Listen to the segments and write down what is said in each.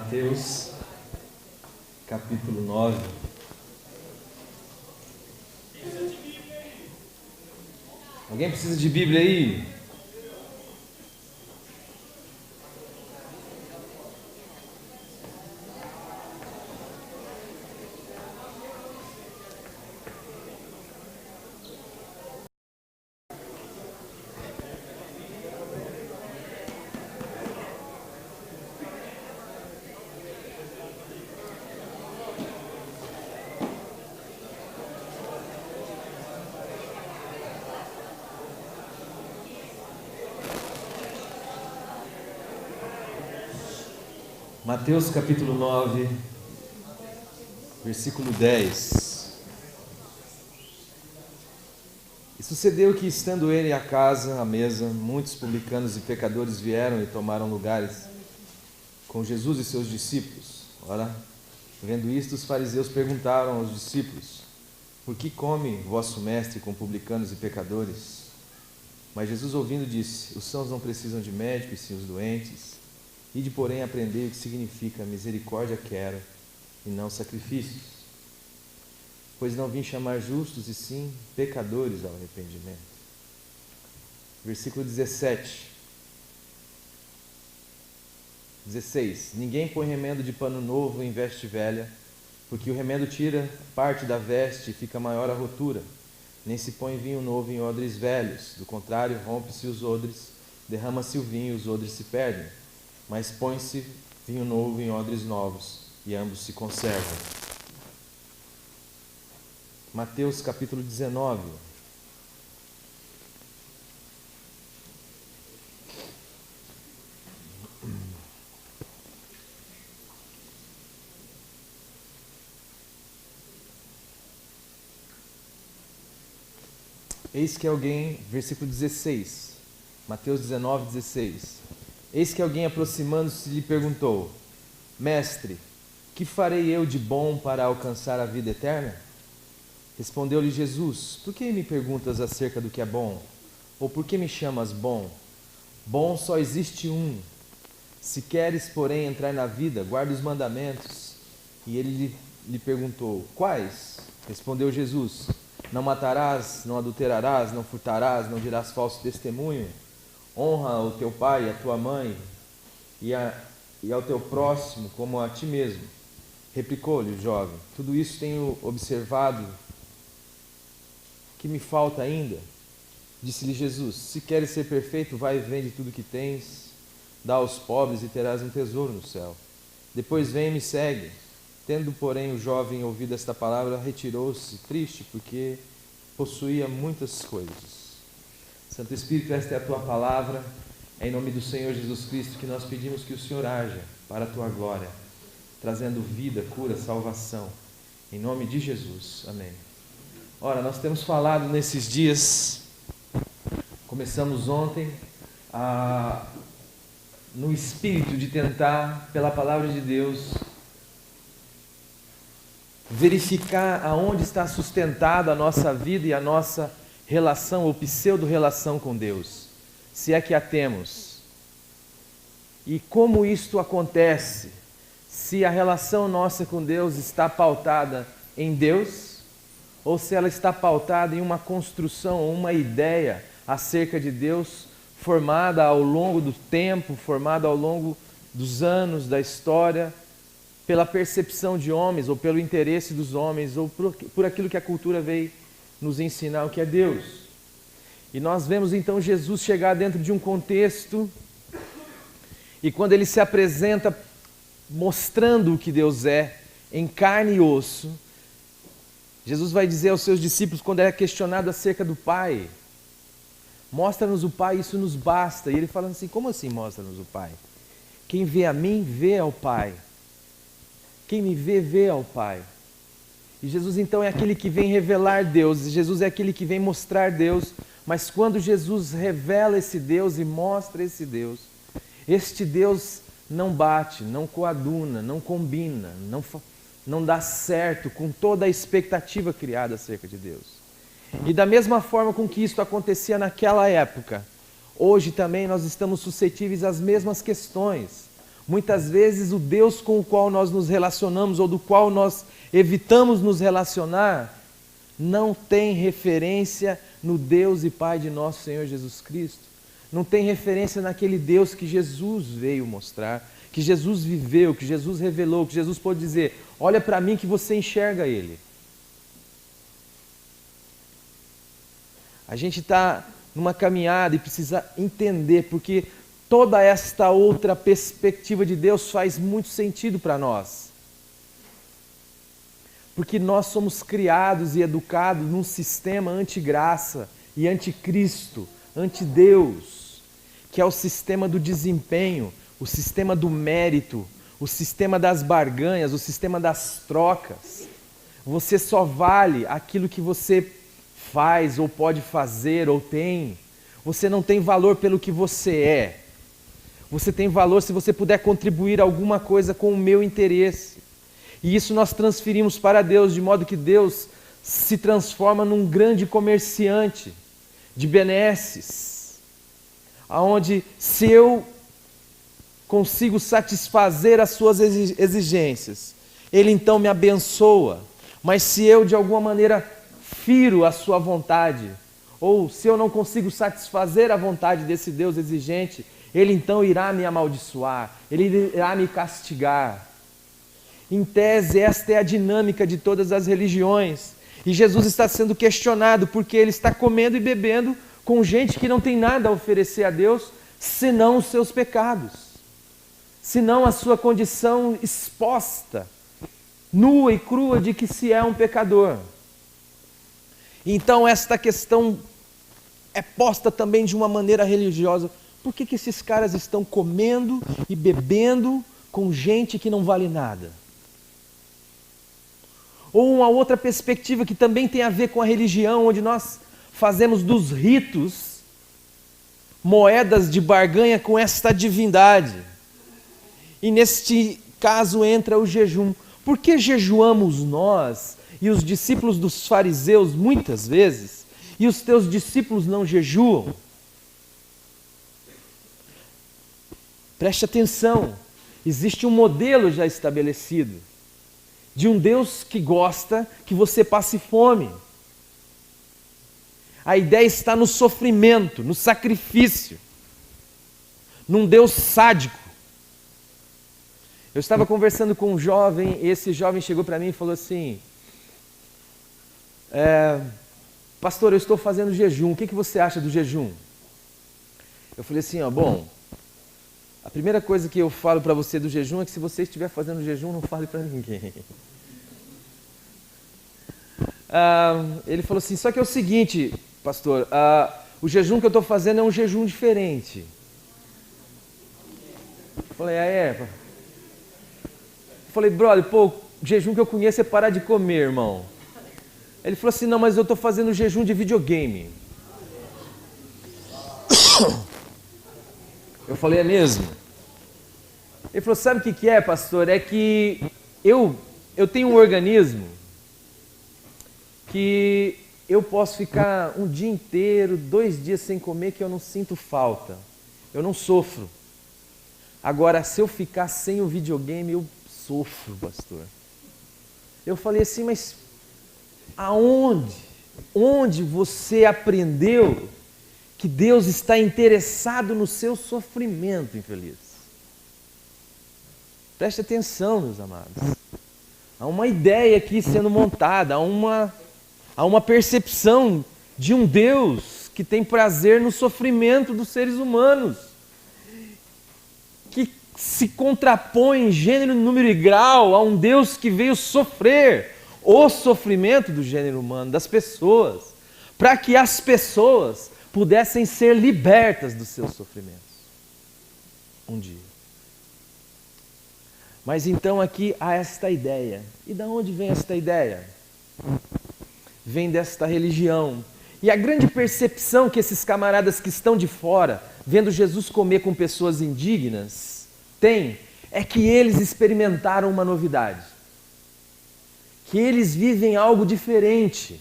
Mateus, capítulo 9. Alguém precisa de Bíblia aí? Mateus capítulo 9, versículo 10. E sucedeu que, estando ele à casa, à mesa, muitos publicanos e pecadores vieram e tomaram lugares com Jesus e seus discípulos. Ora, vendo isto, os fariseus perguntaram aos discípulos: por que come vosso mestre com publicanos e pecadores? Mas Jesus, ouvindo, disse: os sãos não precisam de médico, e sim os doentes. Ide, porém, aprender o que significa misericórdia quero, e não sacrifícios. Pois não vim chamar justos, e sim pecadores ao arrependimento. Versículo 16. Ninguém põe remendo de pano novo em veste velha, porque o remendo tira parte da veste e fica maior a rotura. Nem se põe vinho novo em odres velhos, do contrário, rompe-se os odres, derrama-se o vinho e os odres se perdem. Mas põe-se vinho novo em odres novos, e ambos se conservam. Mateus capítulo 19. Eis que alguém, versículo 16, Mateus 19, 16. Eis que alguém, aproximando-se, lhe perguntou: Mestre, que farei eu de bom para alcançar a vida eterna? Respondeu-lhe Jesus: por que me perguntas acerca do que é bom? Ou por que me chamas bom? Bom só existe um. Se queres, porém, entrar na vida, guarda os mandamentos. E ele lhe perguntou: quais? Respondeu Jesus: não matarás, não adulterarás, não furtarás, não dirás falso testemunho. Honra o teu pai e a tua mãe, e ao teu próximo como a ti mesmo. Replicou-lhe o jovem: tudo isso tenho observado. Que me falta ainda? Disse-lhe Jesus: se queres ser perfeito, vai e vende tudo que tens, dá aos pobres e terás um tesouro no céu. Depois vem e me segue. Tendo, porém, o jovem ouvido esta palavra, retirou-se triste, porque possuía muitas coisas. Santo Espírito, esta é a tua palavra. É em nome do Senhor Jesus Cristo que nós pedimos que o Senhor haja para a tua glória, trazendo vida, cura, salvação. Em nome de Jesus. Amém. Ora, nós temos falado nesses dias, começamos ontem, no espírito de tentar, pela palavra de Deus, verificar aonde está sustentada a nossa vida e a nossa relação ou pseudo-relação com Deus, se é que a temos. E como isto acontece, se a relação nossa com Deus está pautada em Deus, ou se ela está pautada em uma construção ou uma ideia acerca de Deus, formada ao longo do tempo, formada ao longo dos anos da história, pela percepção de homens, ou pelo interesse dos homens, ou por aquilo que a cultura veio nos ensinar o que é Deus. E nós vemos então Jesus chegar dentro de um contexto, e quando ele se apresenta mostrando o que Deus é, em carne e osso, Jesus vai dizer aos seus discípulos, quando é questionado acerca do Pai: mostra-nos o Pai, isso nos basta. E ele fala assim: como assim mostra-nos o Pai? Quem vê a mim, vê ao Pai. Quem me vê, vê ao Pai. E Jesus então é aquele que vem revelar Deus, Jesus é aquele que vem mostrar Deus, mas quando Jesus revela esse Deus e mostra esse Deus, este Deus não bate, não coaduna, não combina, não dá certo com toda a expectativa criada acerca de Deus. E da mesma forma com que isso acontecia naquela época, hoje também nós estamos suscetíveis às mesmas questões. Muitas vezes o Deus com o qual nós nos relacionamos ou do qual nós evitamos nos relacionar não tem referência no Deus e Pai de nosso Senhor Jesus Cristo. Não tem referência naquele Deus que Jesus veio mostrar, que Jesus viveu, que Jesus revelou, que Jesus pôde dizer: olha para mim que você enxerga Ele. A gente está numa caminhada e precisa entender, porque toda esta outra perspectiva de Deus faz muito sentido para nós. Porque nós somos criados e educados num sistema anti-graça e anticristo, anti-Deus, que é o sistema do desempenho, o sistema do mérito, o sistema das barganhas, o sistema das trocas. Você só vale aquilo que você faz ou pode fazer ou tem. Você não tem valor pelo que você é. Você tem valor se você puder contribuir alguma coisa com o meu interesse. E isso nós transferimos para Deus, de modo que Deus se transforma num grande comerciante de benesses, aonde se eu consigo satisfazer as suas exigências, Ele então me abençoa. Mas se eu de alguma maneira firo a sua vontade, ou se eu não consigo satisfazer a vontade desse Deus exigente, Ele então irá me amaldiçoar, Ele irá me castigar. Em tese, esta é a dinâmica de todas as religiões. E Jesus está sendo questionado porque Ele está comendo e bebendo com gente que não tem nada a oferecer a Deus, senão os seus pecados, senão a sua condição exposta, nua e crua de que se é um pecador. Então esta questão é posta também de uma maneira religiosa. Por que esses caras estão comendo e bebendo com gente que não vale nada? Ou uma outra perspectiva que também tem a ver com a religião, onde nós fazemos dos ritos moedas de barganha com esta divindade. E neste caso entra o jejum. Por que jejuamos nós e os discípulos dos fariseus muitas vezes, e os teus discípulos não jejuam? Preste atenção, existe um modelo já estabelecido de um Deus que gosta que você passe fome. A ideia está no sofrimento, no sacrifício, num Deus sádico. Eu estava conversando com um jovem, e esse jovem chegou para mim e falou assim: pastor, eu estou fazendo jejum, o que você acha do jejum? Eu falei assim, bom, a primeira coisa que eu falo para você do jejum é que se você estiver fazendo jejum, não fale para ninguém. Ele falou assim, só que é o seguinte, pastor, o jejum que eu estou fazendo é um jejum diferente. Eu falei, Eu falei, brother, o jejum que eu conheço é parar de comer, irmão. Ele falou assim, não, mas eu estou fazendo jejum de videogame. Eu falei, é mesmo? Ele falou, sabe o que é, pastor? É que eu tenho um organismo que eu posso ficar um dia inteiro, 2 dias sem comer, que eu não sinto falta. Eu não sofro. Agora, se eu ficar sem o videogame, eu sofro, pastor. Eu falei assim, mas aonde? Onde você aprendeu que Deus está interessado no seu sofrimento, infeliz? Preste atenção, meus amados. Há uma ideia aqui sendo montada, há uma percepção de um Deus que tem prazer no sofrimento dos seres humanos, que se contrapõe em gênero, número e grau a um Deus que veio sofrer o sofrimento do gênero humano, das pessoas, para que as pessoas pudessem ser libertas dos seus sofrimentos um dia. Mas então aqui há esta ideia. E de onde vem esta ideia? Vem desta religião. E a grande percepção que esses camaradas que estão de fora, vendo Jesus comer com pessoas indignas, têm, é que eles experimentaram uma novidade. Que eles vivem algo diferente.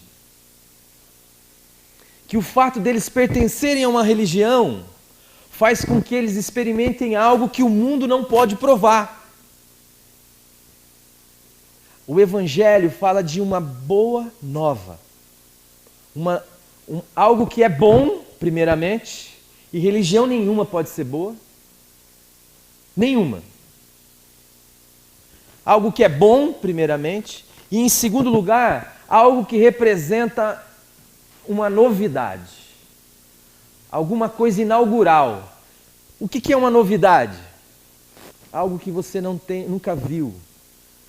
Que o fato deles pertencerem a uma religião faz com que eles experimentem algo que o mundo não pode provar. O Evangelho fala de uma boa nova, algo que é bom, primeiramente, e religião nenhuma pode ser boa. Nenhuma. Algo que é bom, primeiramente, e em segundo lugar, algo que representa uma novidade. Alguma coisa inaugural. O que é uma novidade? Algo que você nunca viu,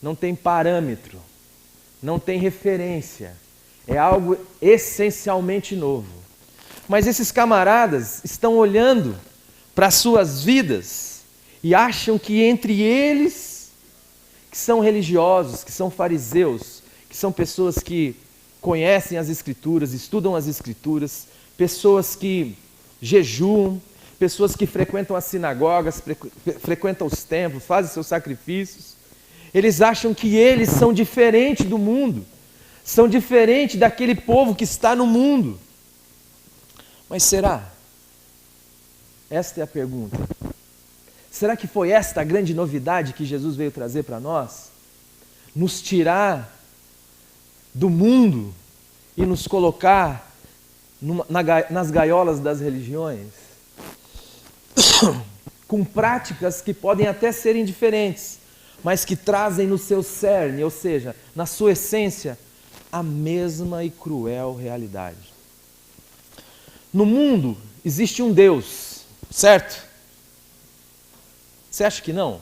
não tem parâmetro, não tem referência. É algo essencialmente novo. Mas esses camaradas estão olhando para as suas vidas e acham que entre eles, que são religiosos, que são fariseus, que são pessoas que conhecem as Escrituras, estudam as Escrituras, pessoas que jejuam, pessoas que frequentam as sinagogas, frequentam os templos, fazem seus sacrifícios. Eles acham que eles são diferentes do mundo, são diferentes daquele povo que está no mundo. Mas será? Esta é a pergunta. Será que foi esta a grande novidade que Jesus veio trazer para nós? Nos tirar do mundo e nos colocar nas gaiolas das religiões? Com práticas que podem até serem diferentes, mas que trazem no seu cerne, ou seja, na sua essência, a mesma e cruel realidade. No mundo existe um Deus, certo? Você acha que não?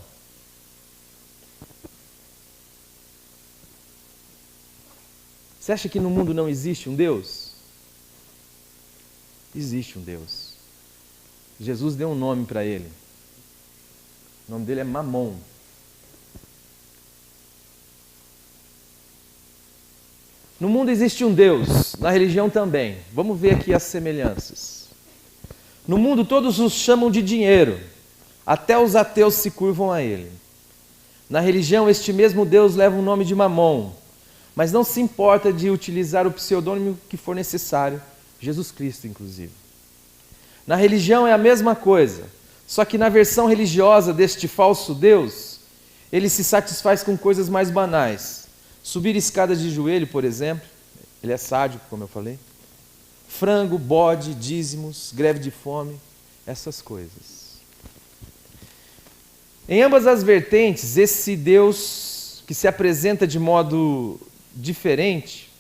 Você acha que no mundo não existe um Deus? Existe um Deus. Jesus deu um nome para ele. O nome dele é Mamon. No mundo existe um Deus, na religião também. Vamos ver aqui as semelhanças. No mundo todos os chamam de dinheiro, até os ateus se curvam a ele. Na religião este mesmo Deus leva o nome de Mamon, mas não se importa de utilizar o pseudônimo que for necessário, Jesus Cristo inclusive. Na religião é a mesma coisa, só que na versão religiosa deste falso Deus, ele se satisfaz com coisas mais banais. Subir escadas de joelho, por exemplo, ele é sádico, como eu falei. Frango, bode, dízimos, greve de fome, essas coisas. Em ambas as vertentes, esse Deus que se apresenta de modo diferente,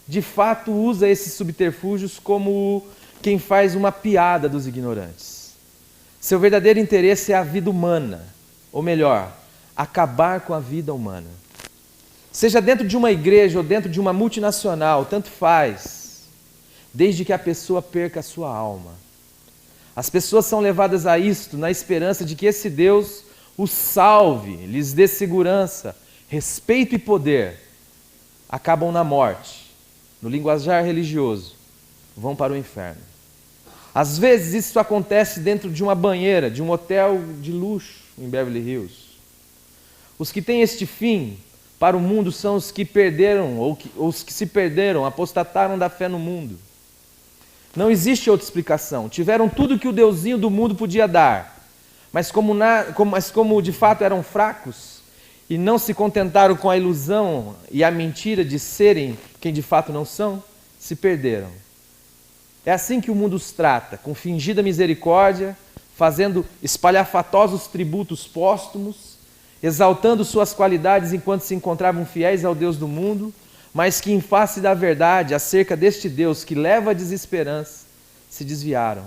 de fato usa esses subterfúgios como quem faz uma piada dos ignorantes. Seu verdadeiro interesse é a vida humana, ou melhor, acabar com a vida humana. Seja dentro de uma igreja ou dentro de uma multinacional, tanto faz, desde que a pessoa perca a sua alma. As pessoas são levadas a isto na esperança de que esse Deus os salve, lhes dê segurança, respeito e poder. Acabam na morte, no linguajar religioso, vão para o inferno. Às vezes isso acontece dentro de uma banheira, de um hotel de luxo em Beverly Hills. Os que têm este fim para o mundo são os que perderam, ou os que se perderam, apostataram da fé no mundo. Não existe outra explicação. Tiveram tudo que o deusinho do mundo podia dar, mas como de fato eram fracos e não se contentaram com a ilusão e a mentira de serem quem de fato não são, se perderam. É assim que o mundo os trata, com fingida misericórdia, fazendo espalhafatosos tributos póstumos, exaltando suas qualidades enquanto se encontravam fiéis ao Deus do mundo, mas que em face da verdade acerca deste Deus que leva à desesperança, se desviaram.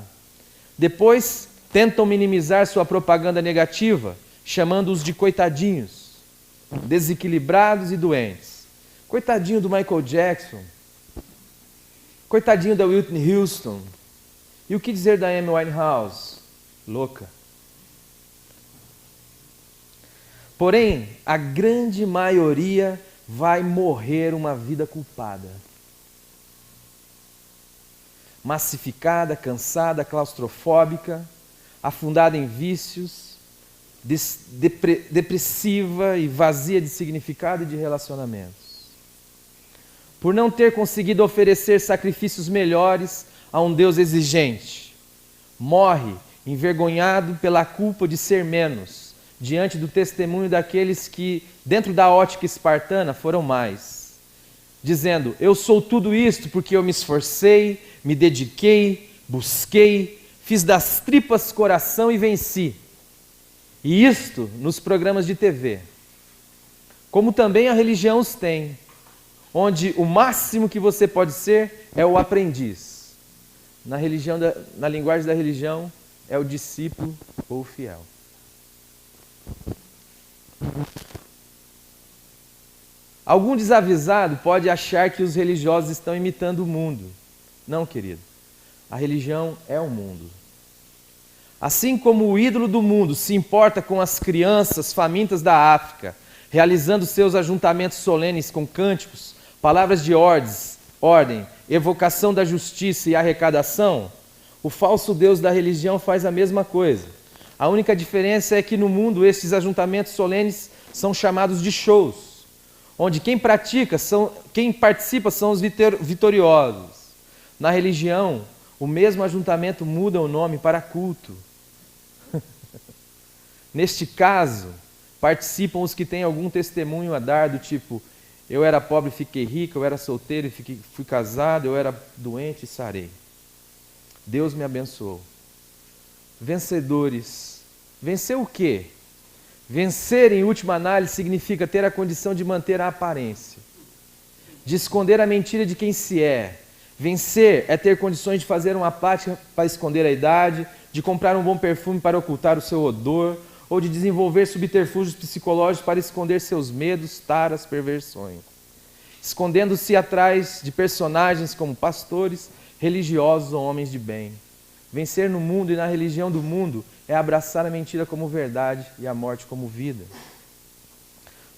Depois tentam minimizar sua propaganda negativa, chamando-os de coitadinhos, desequilibrados e doentes. Coitadinho do Michael Jackson, coitadinho da Whitney Houston, e o que dizer da Amy Winehouse? Louca. Porém, a grande maioria vai morrer uma vida culpada. Massificada, cansada, claustrofóbica, afundada em vícios, depressiva e vazia de significado e de relacionamentos. Por não ter conseguido oferecer sacrifícios melhores a um Deus exigente, morre envergonhado pela culpa de ser menos, diante do testemunho daqueles que, dentro da ótica espartana, foram mais. Dizendo, eu sou tudo isto porque eu me esforcei, me dediquei, busquei, fiz das tripas coração e venci. E isto nos programas de TV. Como também a religião os tem, onde o máximo que você pode ser é o aprendiz. Na linguagem da religião, é o discípulo ou o fiel. Algum desavisado pode achar que os religiosos estão imitando o mundo. Não, querido. A religião é o mundo. Assim como o ídolo do mundo se importa com as crianças famintas da África, realizando seus ajuntamentos solenes com cânticos, palavras de ordem, evocação da justiça e arrecadação, o falso Deus da religião faz a mesma coisa. A única diferença é que no mundo estes ajuntamentos solenes são chamados de shows, onde quem participa são os vitoriosos. Na religião, o mesmo ajuntamento muda o nome para culto. Neste caso, participam os que têm algum testemunho a dar, do tipo, eu era pobre e fiquei rico, eu era solteiro e fui casado, eu era doente e sarei. Deus me abençoou. Vencedores. Vencer o quê? Vencer, em última análise, significa ter a condição de manter a aparência, de esconder a mentira de quem se é. Vencer é ter condições de fazer uma prática para esconder a idade, de comprar um bom perfume para ocultar o seu odor, ou de desenvolver subterfúgios psicológicos para esconder seus medos, taras, perversões. Escondendo-se atrás de personagens como pastores, religiosos ou homens de bem. Vencer no mundo e na religião do mundo é abraçar a mentira como verdade e a morte como vida.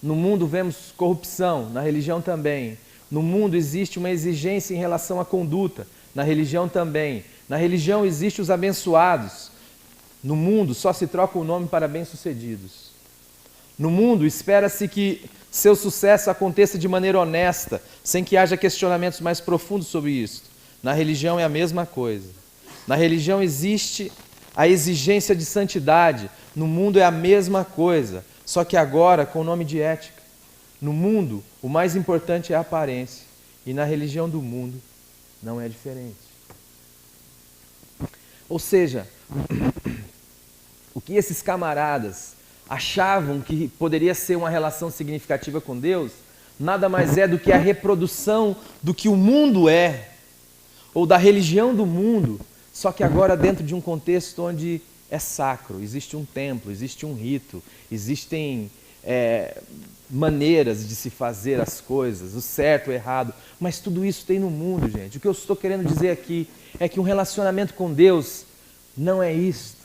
No mundo vemos corrupção, na religião também. No mundo existe uma exigência em relação à conduta, na religião também. Na religião existem os abençoados. No mundo só se troca o nome para bem-sucedidos. No mundo espera-se que seu sucesso aconteça de maneira honesta, sem que haja questionamentos mais profundos sobre isso. Na religião é a mesma coisa. Na religião existe a exigência de santidade. No mundo é a mesma coisa, só que agora com o nome de ética. No mundo, o mais importante é a aparência. E na religião do mundo, não é diferente. Ou seja, o que esses camaradas achavam que poderia ser uma relação significativa com Deus, nada mais é do que a reprodução do que o mundo é, ou da religião do mundo, só que agora dentro de um contexto onde é sacro, existe um templo, existe um rito, existem maneiras de se fazer as coisas, o certo, o errado, mas tudo isso tem no mundo, gente. O que eu estou querendo dizer aqui é que um relacionamento com Deus não é isto.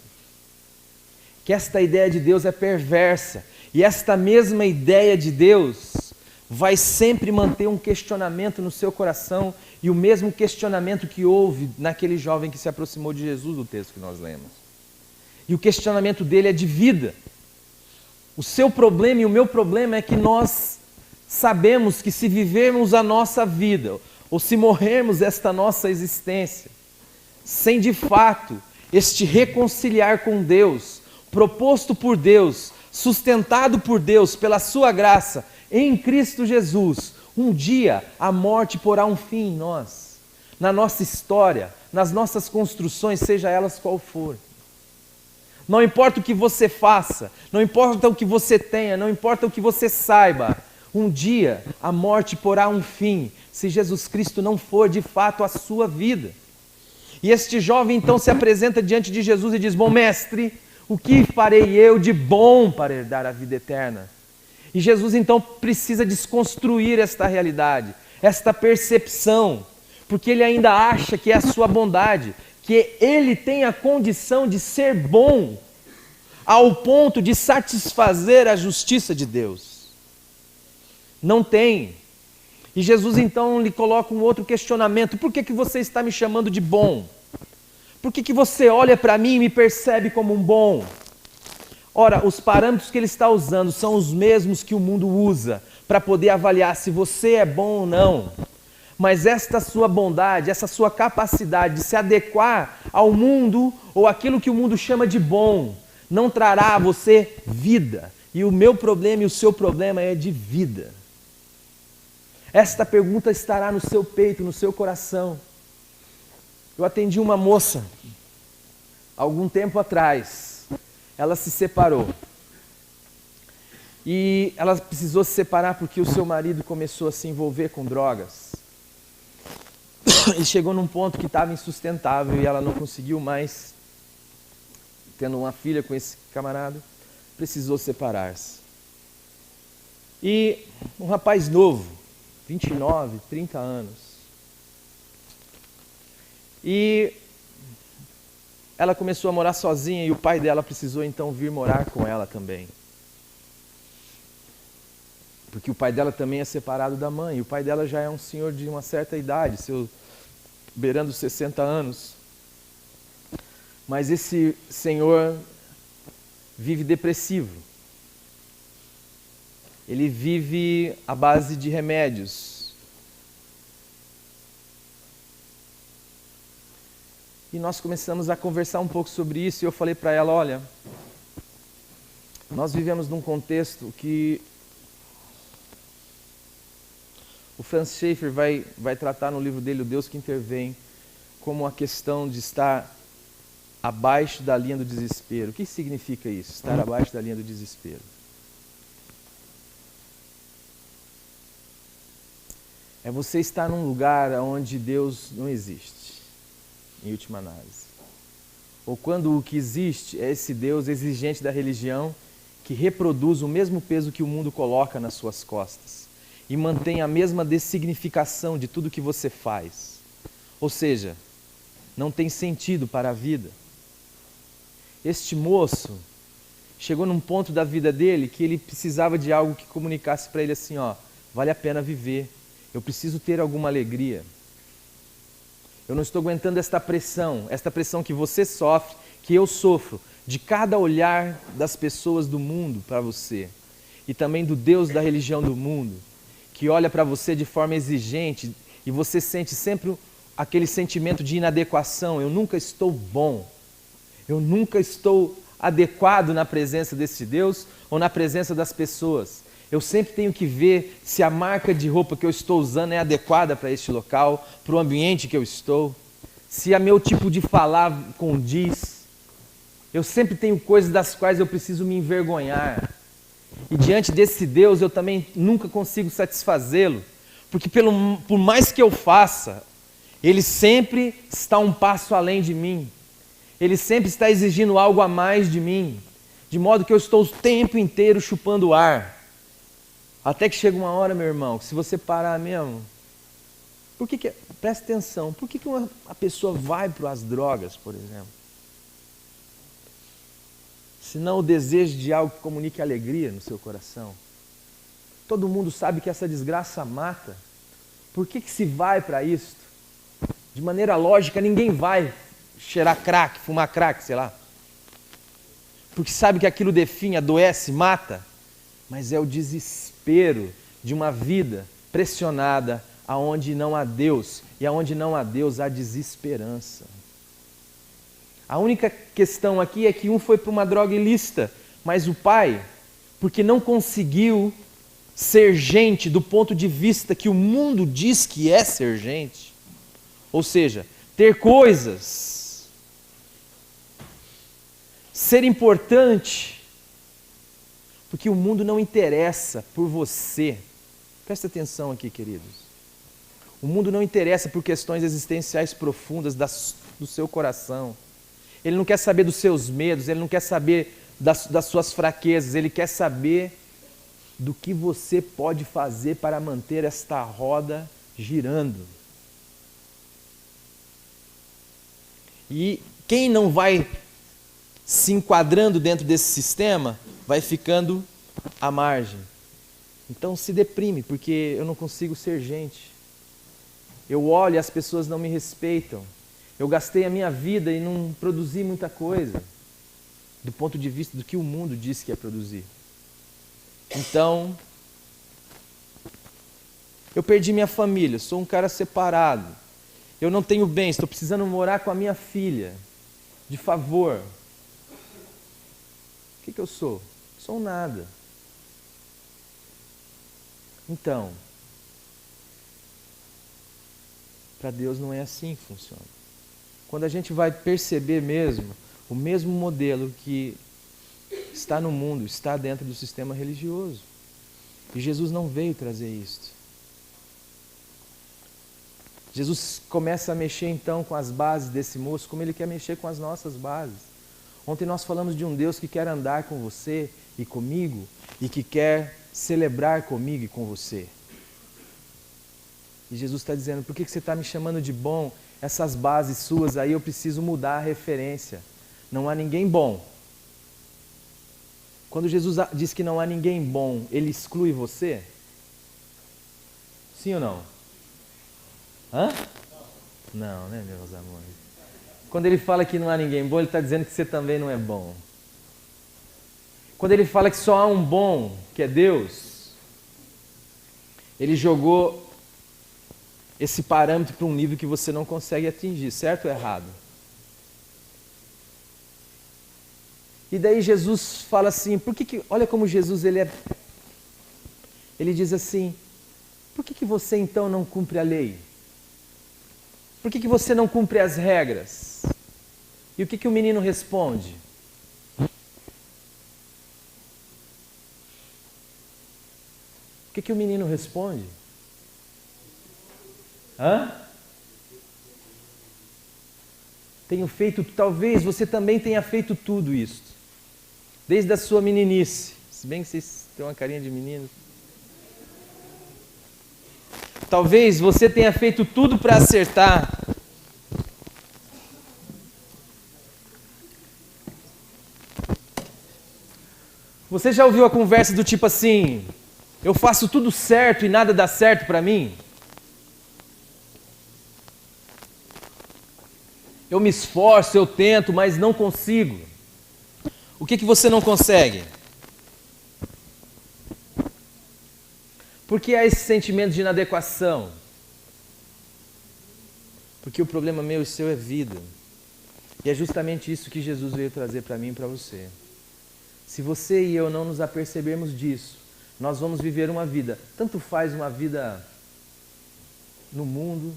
Que esta ideia de Deus é perversa, e esta mesma ideia de Deus vai sempre manter um questionamento no seu coração, e o mesmo questionamento que houve naquele jovem que se aproximou de Jesus, do texto que nós lemos. E o questionamento dele é de vida. O seu problema e o meu problema é que nós sabemos que se vivermos a nossa vida, ou se morrermos esta nossa existência, sem de fato este reconciliar com Deus, proposto por Deus, sustentado por Deus, pela sua graça, em Cristo Jesus, um dia a morte porá um fim em nós, na nossa história, nas nossas construções, seja elas qual for. Não importa o que você faça, não importa o que você tenha, não importa o que você saiba, um dia a morte porá um fim, se Jesus Cristo não for de fato a sua vida. E este jovem então se apresenta diante de Jesus e diz, bom mestre, o que farei eu de bom para herdar a vida eterna? E Jesus então precisa desconstruir esta realidade, esta percepção, porque ele ainda acha que é a sua bondade, que ele tem a condição de ser bom, ao ponto de satisfazer a justiça de Deus. Não tem. E Jesus então lhe coloca um outro questionamento, por que você está me chamando de bom? Por que você olha para mim e me percebe como um bom? Ora, os parâmetros que ele está usando são os mesmos que o mundo usa para poder avaliar se você é bom ou não. Mas esta sua bondade, essa sua capacidade de se adequar ao mundo ou aquilo que o mundo chama de bom, não trará a você vida. E o meu problema e o seu problema é de vida. Esta pergunta estará no seu peito, no seu coração. Eu atendi uma moça, algum tempo atrás. Ela se separou. E ela precisou se separar porque o seu marido começou a se envolver com drogas. E chegou num ponto que estava insustentável e ela não conseguiu mais, tendo uma filha com esse camarada, precisou separar-se. E um rapaz novo, 29, 30 anos. E ela começou a morar sozinha e o pai dela precisou então vir morar com ela também. Porque o pai dela também é separado da mãe. E o pai dela já é um senhor de uma certa idade, beirando 60 anos. Mas esse senhor vive depressivo. Ele vive à base de remédios. E nós começamos a conversar um pouco sobre isso e eu falei para ela, olha, nós vivemos num contexto que o Franz Schaeffer vai tratar no livro dele, O Deus que Intervém, como a questão de estar abaixo da linha do desespero. O que significa isso, estar abaixo da linha do desespero? É você estar num lugar onde Deus não existe, em última análise. Ou quando o que existe é esse Deus exigente da religião que reproduz o mesmo peso que o mundo coloca nas suas costas e mantém a mesma dessignificação de tudo que você faz. Ou seja, não tem sentido para a vida. Este moço chegou num ponto da vida dele que ele precisava de algo que comunicasse para ele assim, ó, vale a pena viver, eu preciso ter alguma alegria. Eu não estou aguentando esta pressão que você sofre, que eu sofro, de cada olhar das pessoas do mundo para você, e também do Deus da religião do mundo, que olha para você de forma exigente, e você sente sempre aquele sentimento de inadequação, eu nunca estou bom, eu nunca estou adequado na presença desse Deus ou na presença das pessoas. Eu sempre tenho que ver se a marca de roupa que eu estou usando é adequada para este local, para o ambiente que eu estou, se a meu tipo de falar condiz. Eu sempre tenho coisas das quais eu preciso me envergonhar. E diante desse Deus eu também nunca consigo satisfazê-lo, porque por mais que eu faça, Ele sempre está um passo além de mim. Ele sempre está exigindo algo a mais de mim, de modo que eu estou o tempo inteiro chupando ar. Até que chega uma hora, meu irmão, que se você parar mesmo, presta atenção, por que a pessoa vai para as drogas, por exemplo? Se não o desejo de algo que comunique alegria no seu coração. Todo mundo sabe que essa desgraça mata. Por que se vai para isso? De maneira lógica, ninguém vai cheirar crack, fumar crack, sei lá. Porque sabe que aquilo definha, adoece, mata. Mas é o desespero de uma vida pressionada aonde não há Deus. E aonde não há Deus, há desesperança. A única questão aqui é que um foi para uma droga ilícita, mas o pai, porque não conseguiu ser gente do ponto de vista que o mundo diz que é ser gente, ou seja, ter coisas, ser importante, porque o mundo não interessa por você. Presta atenção aqui, queridos. O mundo não interessa por questões existenciais profundas do seu coração. Ele não quer saber dos seus medos, ele não quer saber das suas fraquezas, ele quer saber do que você pode fazer para manter esta roda girando. E quem não vai se enquadrando dentro desse sistema, vai ficando à margem. Então se deprime, porque eu não consigo ser gente. Eu olho e as pessoas não me respeitam. Eu gastei a minha vida e não produzi muita coisa, do ponto de vista do que o mundo disse que é produzir. Então, Eu perdi minha família, sou um cara separado. Eu não tenho bens, estou precisando morar com a minha filha. De favor. O que eu sou? Sou nada. Então, para Deus não é assim que funciona. Quando a gente vai perceber mesmo, o mesmo modelo que está no mundo, está dentro do sistema religioso. E Jesus não veio trazer isto. Jesus começa a mexer então com as bases desse moço, como ele quer mexer com as nossas bases. Ontem nós falamos de um Deus que quer andar com você e comigo, e que quer celebrar comigo e com você. E Jesus está dizendo, por que você está me chamando de bom? Essas bases suas aí eu preciso mudar a referência. Não há ninguém bom. Quando Jesus diz que não há ninguém bom, ele exclui você? Sim ou não? Hã? Não, né, meus amores? Quando ele fala que não há ninguém bom, ele está dizendo que você também não é bom. Quando ele fala que só há um bom, que é Deus, ele jogou esse parâmetro para um nível que você não consegue atingir, certo ou errado? E daí Jesus fala assim, olha como Jesus ele diz assim, por que você então não cumpre a lei? Por que você não cumpre as regras? E o que o menino responde? O que o menino responde? Tenho feito, talvez você também tenha feito tudo isso. Desde a sua meninice. Se bem que vocês têm uma carinha de menino. Talvez você tenha feito tudo para acertar. Você já ouviu a conversa do tipo assim, eu faço tudo certo e nada dá certo para mim? Eu me esforço, eu tento, mas não consigo. O que você não consegue? Por que há esse sentimento de inadequação? Porque o problema meu e seu é vida. E é justamente isso que Jesus veio trazer para mim e para você. Se você e eu não nos apercebermos disso, nós vamos viver uma vida, tanto faz uma vida no mundo,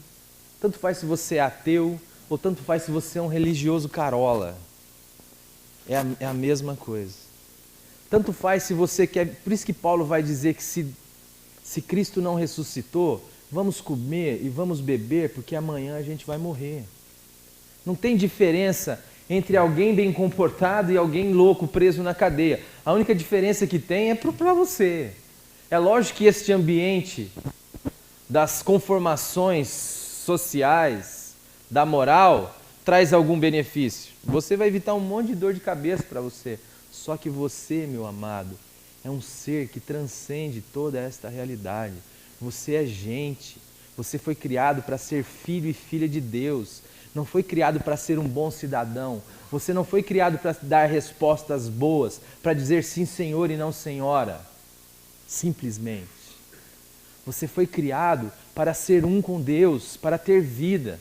tanto faz se você é ateu, ou tanto faz se você é um religioso carola. É a mesma coisa. Tanto faz se você quer... Por isso que Paulo vai dizer que se Cristo não ressuscitou, vamos comer e vamos beber, porque amanhã a gente vai morrer. Não tem diferença entre alguém bem comportado e alguém louco preso na cadeia. A única diferença que tem é para você. É lógico que este ambiente das conformações sociais, da moral, traz algum benefício. Você vai evitar um monte de dor de cabeça para você. Só que você, meu amado, é um ser que transcende toda esta realidade. Você é gente. Você foi criado para ser filho e filha de Deus. Não foi criado para ser um bom cidadão. Você não foi criado para dar respostas boas, para dizer sim, senhor e não senhora. Simplesmente. Você foi criado para ser um com Deus, para ter vida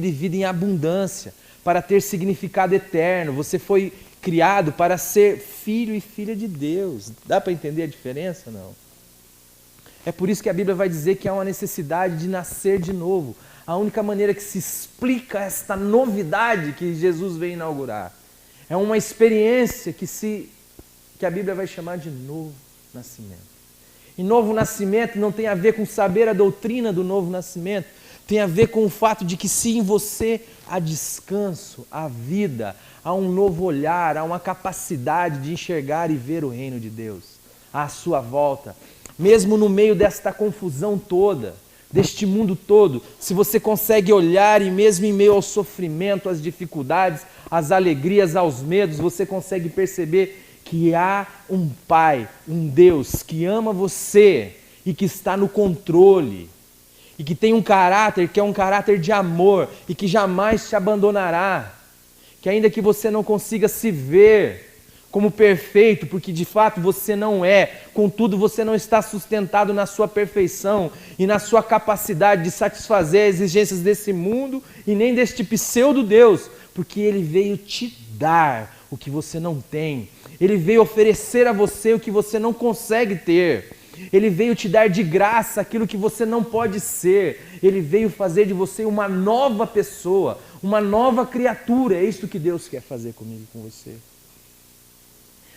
e vida em abundância, para ter significado eterno. Você foi criado para ser filho e filha de Deus. Dá para entender a diferença, não? É por isso que a Bíblia vai dizer que há uma necessidade de nascer de novo. A única maneira que se explica esta novidade que Jesus veio inaugurar é uma experiência que a Bíblia vai chamar de novo nascimento. E novo nascimento não tem a ver com saber a doutrina do novo nascimento, tem a ver com o fato de que se em você há descanso, há vida, há um novo olhar, há uma capacidade de enxergar e ver o reino de Deus à sua volta. Mesmo no meio desta confusão toda, deste mundo todo, se você consegue olhar e mesmo em meio ao sofrimento, às dificuldades, às alegrias, aos medos, você consegue perceber que há um Pai, um Deus que ama você e que está no controle. E que tem um caráter que é um caráter de amor e que jamais te abandonará. Que ainda que você não consiga se ver como perfeito, porque de fato você não é. Contudo, você não está sustentado na sua perfeição e na sua capacidade de satisfazer as exigências desse mundo e nem deste pseudo-Deus, porque Ele veio te dar o que você não tem. Ele veio oferecer a você o que você não consegue ter. Ele veio te dar de graça aquilo que você não pode ser. Ele veio fazer de você uma nova pessoa, uma nova criatura. É isso que Deus quer fazer comigo e com você.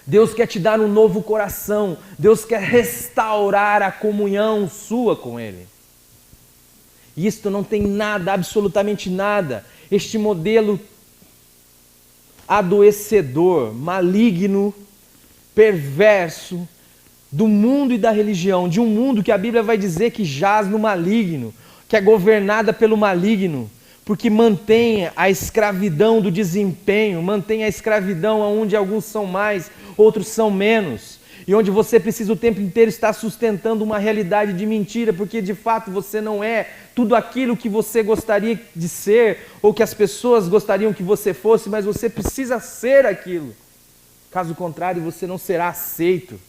Deus quer te dar um novo coração. Deus quer restaurar a comunhão sua com Ele. E isto não tem nada, absolutamente nada. Este modelo adoecedor, maligno, perverso, do mundo e da religião, de um mundo que a Bíblia vai dizer que jaz no maligno, que é governada pelo maligno, porque mantém a escravidão do desempenho, mantém a escravidão onde alguns são mais, outros são menos, e onde você precisa o tempo inteiro estar sustentando uma realidade de mentira, porque de fato você não é tudo aquilo que você gostaria de ser, ou que as pessoas gostariam que você fosse, mas você precisa ser aquilo. Caso contrário, você não será aceito.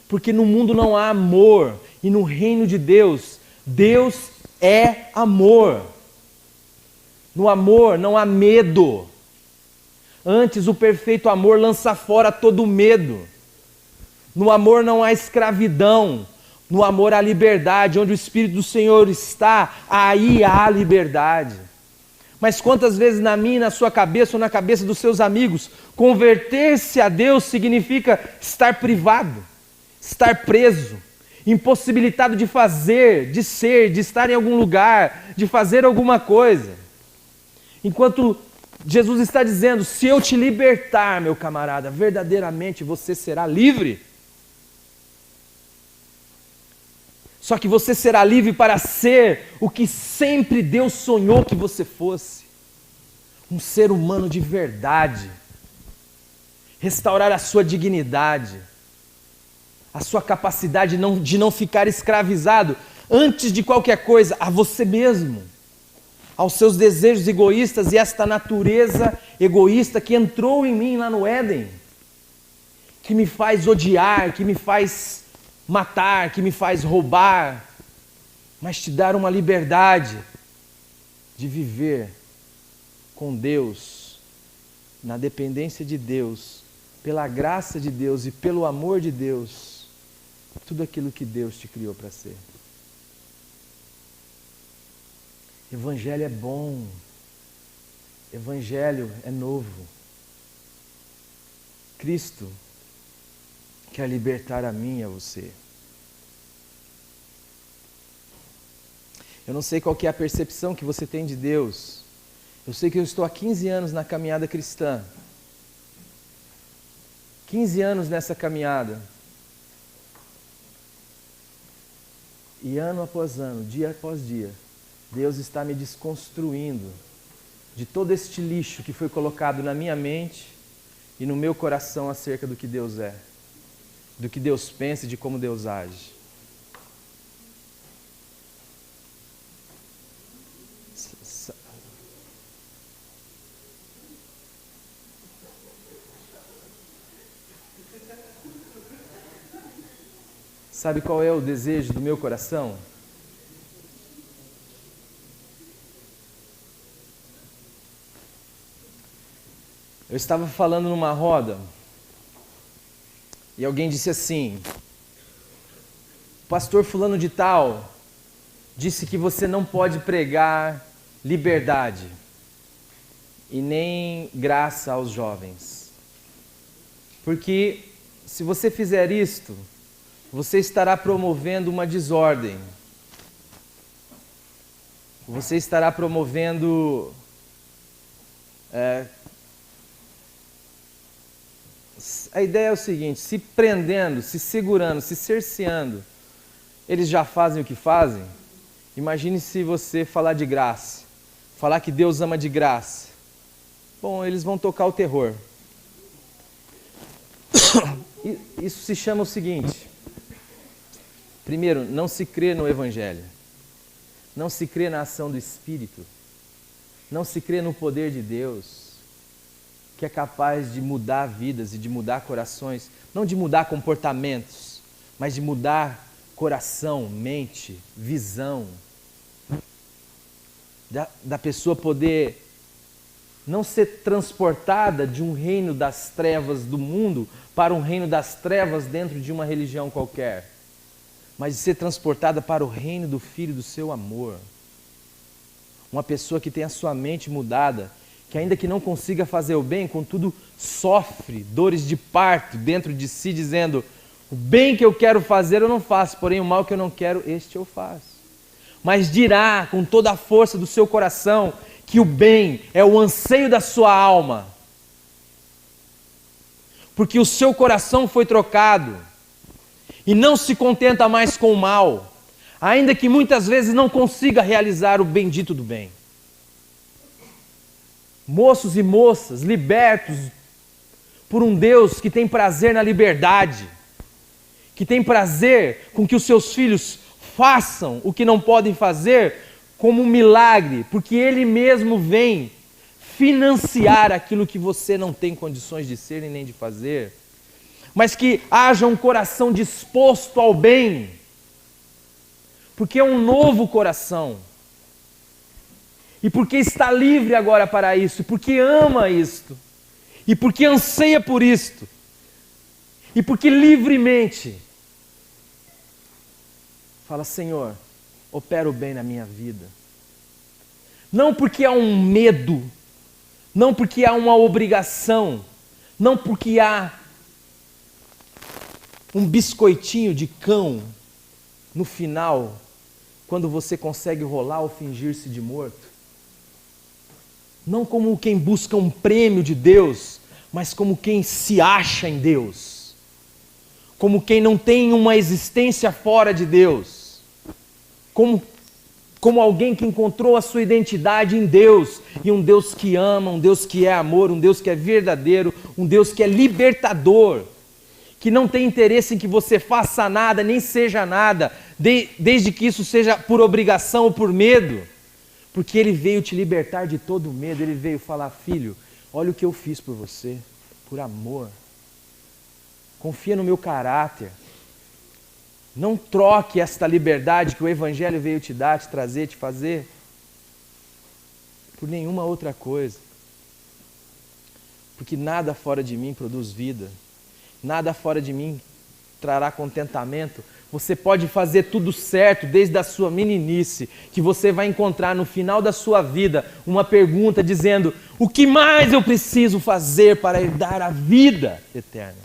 Porque no mundo não há amor, e no reino de Deus, Deus é amor. No amor não há medo. Antes, o perfeito amor lança fora todo medo. No amor não há escravidão. No amor há liberdade. Onde o Espírito do Senhor está, aí há liberdade. Mas quantas vezes na minha, na sua cabeça ou na cabeça dos seus amigos, converter-se a Deus significa estar privado, estar preso, impossibilitado de fazer, de ser, de estar em algum lugar, de fazer alguma coisa. Enquanto Jesus está dizendo, se eu te libertar, meu camarada, verdadeiramente você será livre. Só que você será livre para ser o que sempre Deus sonhou que você fosse. Um ser humano de verdade. Restaurar a sua dignidade. A sua capacidade de não ficar escravizado, antes de qualquer coisa, a você mesmo. Aos seus desejos egoístas e esta natureza egoísta que entrou em mim lá no Éden. Que me faz odiar, que me faz matar, que me faz roubar, mas te dar uma liberdade de viver com Deus, na dependência de Deus, pela graça de Deus e pelo amor de Deus, tudo aquilo que Deus te criou para ser. Evangelho é bom, Evangelho é novo. Cristo quer libertar a mim e a você. Eu não sei qual que é a percepção que você tem de Deus. Eu sei que eu estou há 15 anos na caminhada cristã. 15 anos nessa caminhada. E ano após ano, dia após dia, Deus está me desconstruindo de todo este lixo que foi colocado na minha mente e no meu coração acerca do que Deus é, do que Deus pensa e de como Deus age. Sabe qual é o desejo do meu coração? Eu estava falando numa roda e alguém disse assim: o pastor fulano de tal disse que você não pode pregar liberdade e nem graça aos jovens. Porque se você fizer isto, você estará promovendo uma desordem. Você estará promovendo a ideia é o seguinte: se prendendo, se segurando, se cerceando, eles já fazem o que fazem. Imagine se você falar de graça, falar que Deus ama de graça. Bom, eles vão tocar o terror. Isso se chama o seguinte: primeiro, não se crê no Evangelho, não se crê na ação do Espírito, não se crê no poder de Deus. que é capaz de mudar vidas e de mudar corações, não de mudar comportamentos, mas de mudar coração, mente, visão, da pessoa poder não ser transportada de um reino das trevas do mundo para um reino das trevas dentro de uma religião qualquer, mas de ser transportada para o reino do Filho do seu amor. Uma pessoa que tem a sua mente mudada, que ainda que não consiga fazer o bem, contudo sofre dores de parto dentro de si, dizendo: o bem que eu quero fazer eu não faço, porém o mal que eu não quero, este eu faço. Mas dirá com toda a força do seu coração que o bem é o anseio da sua alma, porque o seu coração foi trocado e não se contenta mais com o mal, ainda que muitas vezes não consiga realizar o bendito do bem. Moços e moças libertos por um Deus que tem prazer na liberdade, que tem prazer com que os seus filhos façam o que não podem fazer como um milagre, porque Ele mesmo vem financiar aquilo que você não tem condições de ser e nem de fazer, mas que haja um coração disposto ao bem, porque é um novo coração, e porque está livre agora para isso, porque ama isto, e porque anseia por isto, e porque livremente fala: Senhor, opera o bem na minha vida. Não porque há um medo, não porque há uma obrigação, não porque há um biscoitinho de cão no final, quando você consegue rolar ou fingir-se de morto. Não como quem busca um prêmio de Deus, mas como quem se acha em Deus. Como quem não tem uma existência fora de Deus. Como alguém que encontrou a sua identidade em Deus. E um Deus que ama, um Deus que é amor, um Deus que é verdadeiro, um Deus que é libertador. Que não tem interesse em que você faça nada, nem seja nada, desde que isso seja por obrigação ou por medo. Porque Ele veio te libertar de todo medo, Ele veio falar: filho, olha o que eu fiz por você, por amor. Confia no meu caráter. Não troque esta liberdade que o Evangelho veio te dar, te trazer, te fazer, por nenhuma outra coisa. Porque nada fora de mim produz vida, nada fora de mim trará contentamento. Você pode fazer tudo certo desde a sua meninice, que você vai encontrar no final da sua vida uma pergunta dizendo: o que mais eu preciso fazer para herdar a vida eterna?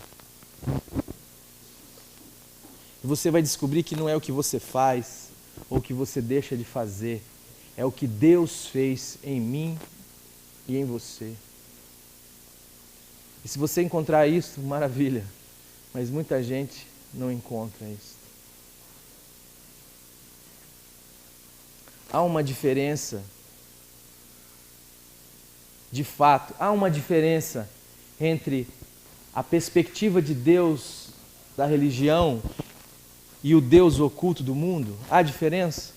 E você vai descobrir que não é o que você faz ou o que você deixa de fazer, é o que Deus fez em mim e em você. E se você encontrar isso, maravilha, mas muita gente não encontra isso. Há uma diferença, de fato, há uma diferença entre a perspectiva de Deus da religião e o Deus oculto do mundo? Há diferença?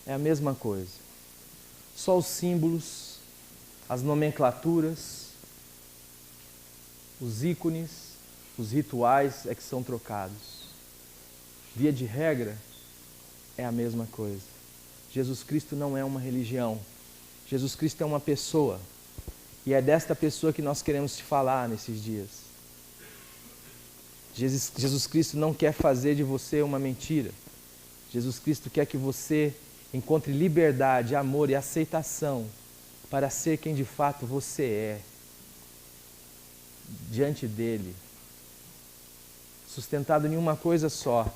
É a mesma coisa. Só os símbolos, as nomenclaturas, os ícones, os rituais é que são trocados. Via de regra, é a mesma coisa. Jesus Cristo não é uma religião. Jesus Cristo é uma pessoa. E é desta pessoa que nós queremos te falar nesses dias. Jesus Cristo não quer fazer de você uma mentira. Jesus Cristo quer que você encontre liberdade, amor e aceitação para ser quem de fato você é diante dele, sustentado em uma coisa só,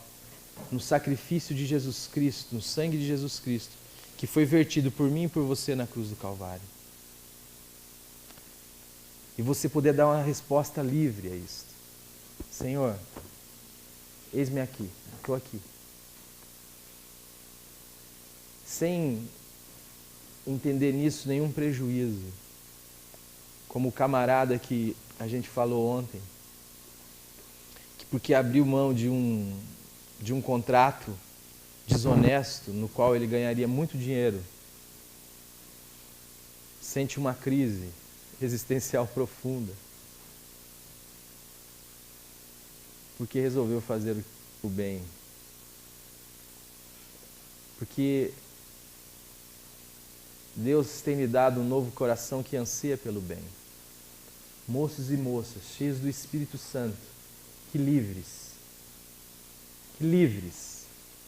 no sacrifício de Jesus Cristo, no sangue de Jesus Cristo, que foi vertido por mim e por você na cruz do Calvário. E você poder dar uma resposta livre a isso. Senhor, eis-me aqui, estou aqui. Sem entender nisso nenhum prejuízo. Como o camarada que a gente falou ontem, que porque abriu mão de um contrato desonesto, no qual ele ganharia muito dinheiro, sente uma crise existencial profunda, porque resolveu fazer o bem. Porque Deus tem me dado um novo coração que anseia pelo bem. Moços e moças, cheios do Espírito Santo, que livres,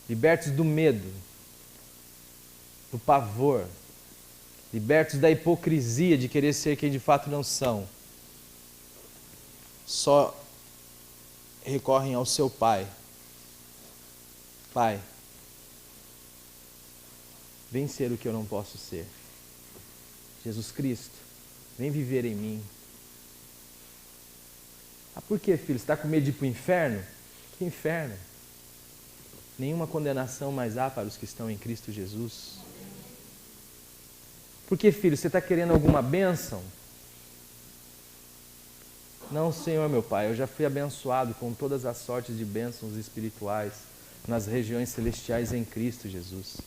libertos do medo, do pavor, libertos da hipocrisia de querer ser quem de fato não são, só recorrem ao seu Pai. Pai, vem ser o que eu não posso ser. Jesus Cristo, vem viver em mim. Ah, por que, filho? Você está com medo de ir para o inferno? Que inferno? Nenhuma condenação mais há para os que estão em Cristo Jesus. Por que, filho? Você está querendo alguma bênção? Não, Senhor meu Pai, eu já fui abençoado com todas as sortes de bênçãos espirituais nas regiões celestiais em Cristo Jesus.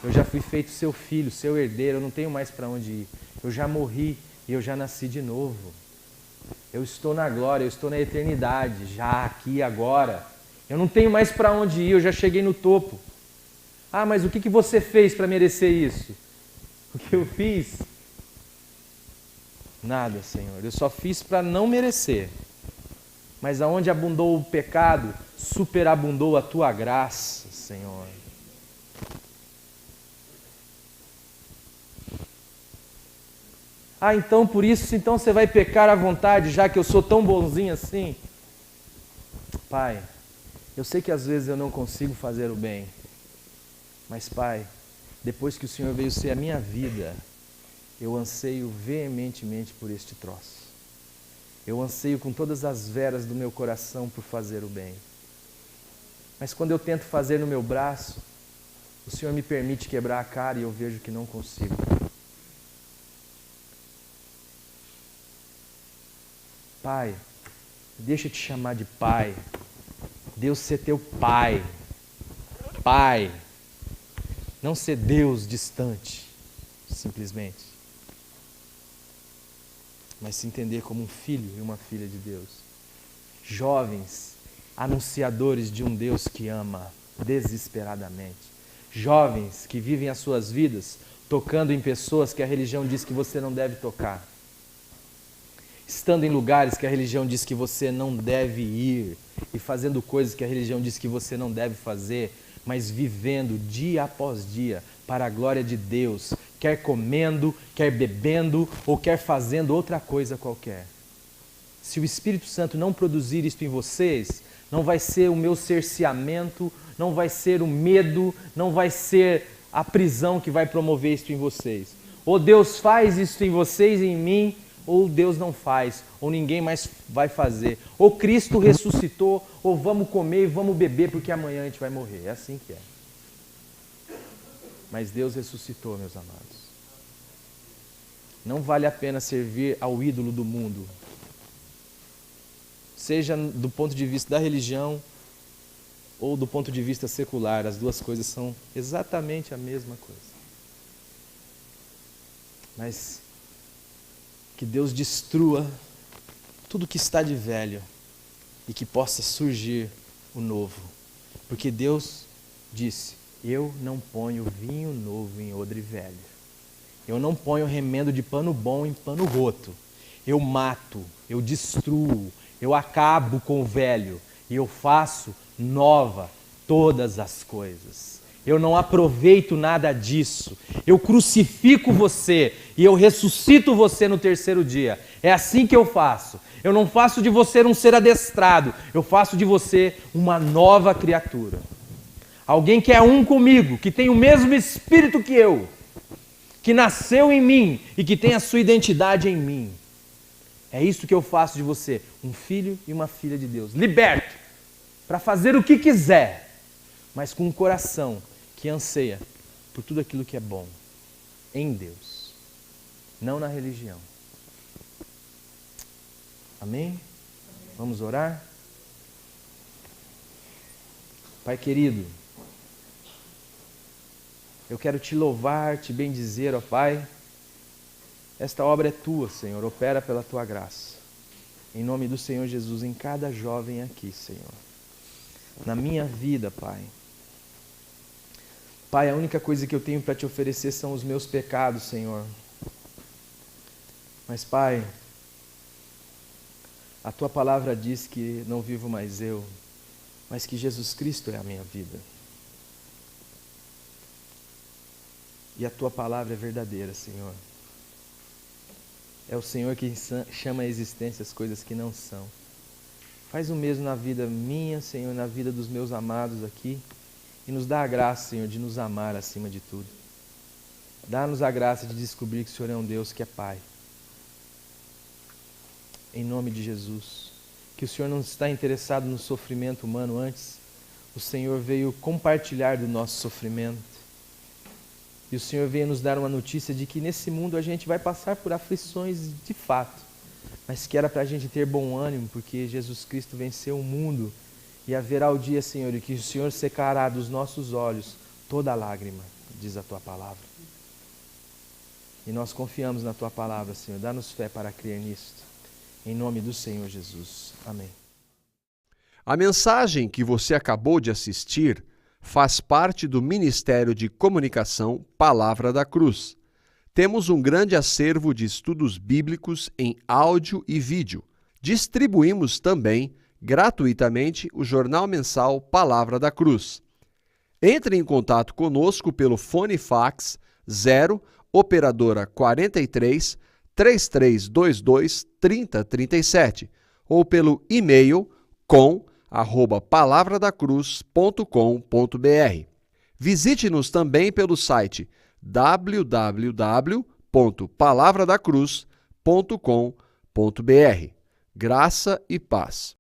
Eu já fui feito seu filho, seu herdeiro, eu não tenho mais para onde ir. Eu já morri e eu já nasci de novo. Eu estou na glória, eu estou na eternidade, já aqui, agora. Eu não tenho mais para onde ir, eu já cheguei no topo. Ah, mas o que você fez para merecer isso? O que eu fiz? Nada, Senhor. Eu só fiz para não merecer. Mas aonde abundou o pecado, superabundou a tua graça, Senhor. Ah, então por isso, então você vai pecar à vontade, já que eu sou tão bonzinho assim? Pai, eu sei que às vezes eu não consigo fazer o bem, mas Pai, depois que o Senhor veio ser a minha vida, eu anseio veementemente por este troço. Eu anseio com todas as veras do meu coração por fazer o bem. Mas quando eu tento fazer no meu braço, o Senhor me permite quebrar a cara e eu vejo que não consigo. Pai, deixa eu te chamar de Pai. Deus ser teu Pai. Pai. Não ser Deus distante, simplesmente. Mas se entender como um filho e uma filha de Deus. Jovens, anunciadores de um Deus que ama desesperadamente. Jovens que vivem as suas vidas tocando em pessoas que a religião diz que você não deve tocar. Estando em lugares que a religião diz que você não deve ir e fazendo coisas que a religião diz que você não deve fazer, mas vivendo dia após dia para a glória de Deus, quer comendo, quer bebendo ou quer fazendo outra coisa qualquer. Se o Espírito Santo não produzir isto em vocês, não vai ser o meu cerceamento, não vai ser o medo, não vai ser a prisão que vai promover isto em vocês. Ou Deus faz isto em vocês e em mim, ou Deus não faz, ou ninguém mais vai fazer. Ou Cristo ressuscitou, ou vamos comer e vamos beber porque amanhã a gente vai morrer. É assim que é. Mas Deus ressuscitou, meus amados. Não vale a pena servir ao ídolo do mundo. Seja do ponto de vista da religião ou do ponto de vista secular, as duas coisas são exatamente a mesma coisa. Mas que Deus destrua tudo que está de velho e que possa surgir o novo. Porque Deus disse, eu não ponho vinho novo em odre velho. Eu não ponho remendo de pano bom em pano roto. Eu mato, eu destruo, eu acabo com o velho e eu faço nova todas as coisas. Eu não aproveito nada disso. Eu crucifico você e eu ressuscito você no terceiro dia. É assim que eu faço. Eu não faço de você um ser adestrado. Eu faço de você uma nova criatura. Alguém que é um comigo, que tem o mesmo espírito que eu, que nasceu em mim e que tem a sua identidade em mim. É isso que eu faço de você, um filho e uma filha de Deus. Liberto para fazer o que quiser, mas com um coração que anseia por tudo aquilo que é bom em Deus, não na religião. Amém? Vamos orar? Pai querido, eu quero te louvar, te bendizer, ó Pai, Esta obra é tua, Senhor, opera pela tua graça. Em nome do Senhor Jesus, em cada jovem aqui, Senhor. Na minha vida, Pai. Pai, a única coisa que eu tenho para te oferecer são os meus pecados, Senhor. Mas, Pai, a tua palavra diz que não vivo mais eu, mas que Jesus Cristo é a minha vida. E a tua palavra é verdadeira, Senhor. É o Senhor que chama a existência as coisas que não são. Faz o mesmo na vida minha, Senhor, na vida dos meus amados aqui. E nos dá a graça, Senhor, de nos amar acima de tudo. Dá-nos a graça de descobrir que o Senhor é um Deus que é Pai. Em nome de Jesus. Que o Senhor não está interessado no sofrimento humano antes. O Senhor veio compartilhar do nosso sofrimento. E o Senhor veio nos dar uma notícia de que nesse mundo a gente vai passar por aflições de fato, mas que era para a gente ter bom ânimo, porque Jesus Cristo venceu o mundo e haverá o dia, Senhor, em que o Senhor secará dos nossos olhos toda lágrima, diz a Tua palavra. E nós confiamos na Tua palavra, Senhor. Dá-nos fé para crer nisto. Em nome do Senhor Jesus. Amém. A mensagem que você acabou de assistir faz parte do Ministério de Comunicação Palavra da Cruz. Temos um grande acervo de estudos bíblicos em áudio e vídeo. Distribuímos também, gratuitamente, o jornal mensal Palavra da Cruz. Entre em contato conosco pelo fone fax 0 operadora 43 3322 3037 ou pelo e-mail com@palavradacruz.com.br. Visite-nos também pelo site www.palavradacruz.com.br. Graça e paz.